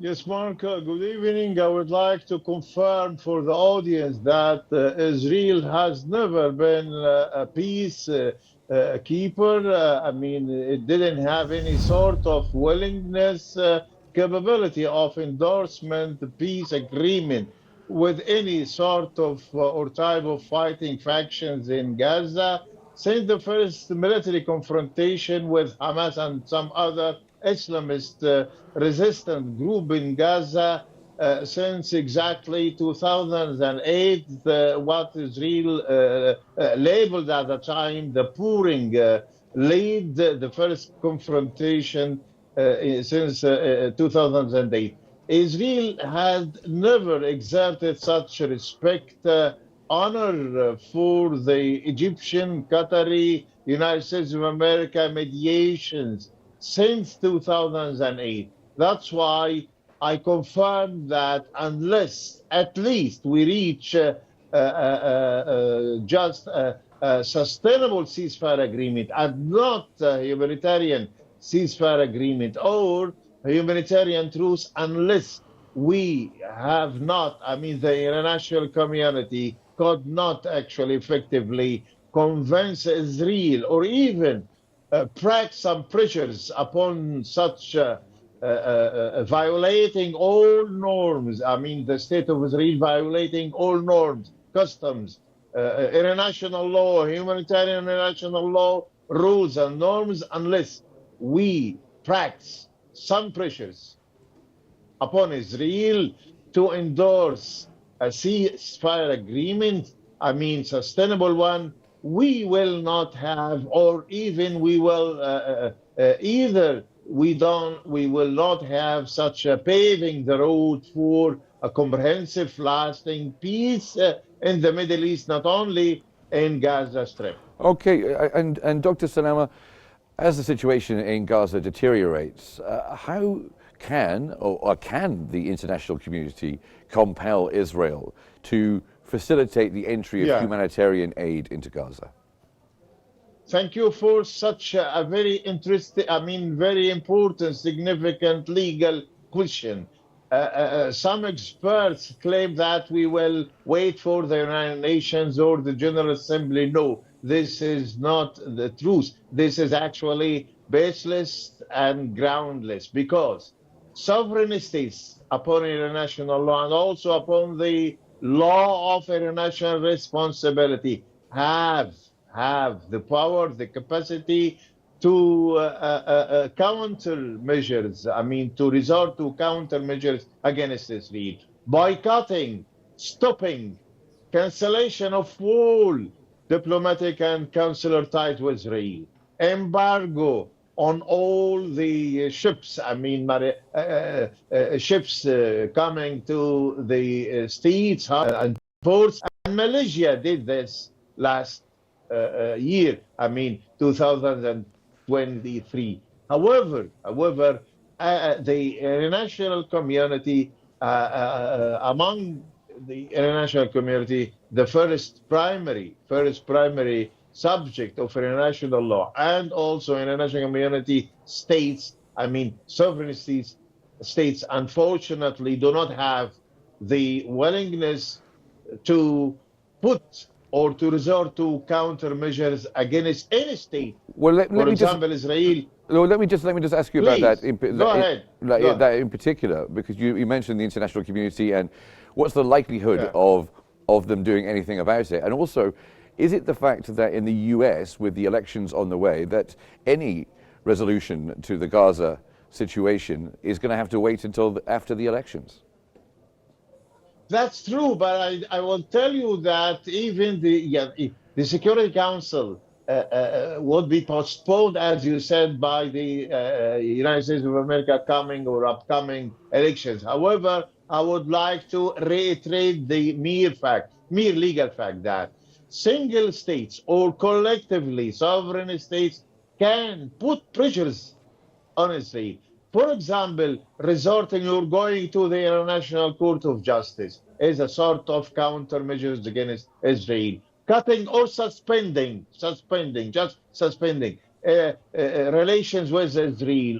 Yes, Mark, good evening. I would like to confirm for the audience that Israel has never been a peace keeper. I mean, it didn't have any sort of willingness, capability of endorsement, peace agreement with any sort of or type of fighting factions in Gaza since the first military confrontation with Hamas and some other Islamist resistant group in Gaza since exactly 2008, what Israel labeled at the time the pouring lead, the first confrontation since 2008. Israel had never exerted such respect, honor for the Egyptian, Qatari, United States of America mediations since 2008. That's why I confirm that unless at least we reach just a sustainable ceasefire agreement and not a humanitarian ceasefire agreement or a humanitarian truce, unless we have not, I mean, the international community could not actually effectively convince Israel or even practice some pressures upon such violating all norms. I mean, the state of Israel violating all norms, customs, international law, humanitarian international law, rules and norms, unless we practice some pressures upon Israel to endorse a ceasefire agreement, I mean, sustainable one, we will not have, or even we will either we will not have such a paving the road for a comprehensive, lasting peace in the Middle East, not only in Gaza Strip. Okay, and Dr. Salama, as the situation in Gaza deteriorates, how can or can the international community compel Israel to facilitate the entry of humanitarian aid into Gaza? Thank you for such a very interesting, I mean, very important, significant legal question. Some experts claim that we will wait for the United Nations or the General Assembly. No, this is not the truth. This is actually baseless and groundless because sovereign states, upon international law and also upon the law of international responsibility, have the power, the capacity to counter measures. I mean, to resort to countermeasures against Israel, boycotting, stopping, cancellation of all diplomatic and consular ties with Israel, embargo on all the ships. I mean, ships coming to the states and ports. And Malaysia did this last year, I mean 2023. However, the international community, among the international community, the first primary subject of international law and also international community states, I mean sovereign states unfortunately do not have the willingness to put or to resort to countermeasures against any state. Well, let For me example, Israel. Well, let me just ask you Please, about that. go ahead. That in particular, because you mentioned the international community and what's the likelihood of them doing anything about it, and also, is it the fact that in the U.S. with the elections on the way that any resolution to the Gaza situation is going to have to wait until after the elections? That's true, but I will tell you that even the Security Council would be postponed, as you said, by the United States of America coming or upcoming elections. However, I would like to reiterate the mere legal fact that single states or collectively sovereign states can put pressures on Israel. For example, resorting or going to the International Court of Justice is a sort of countermeasures against Israel. Cutting or suspending relations with Israel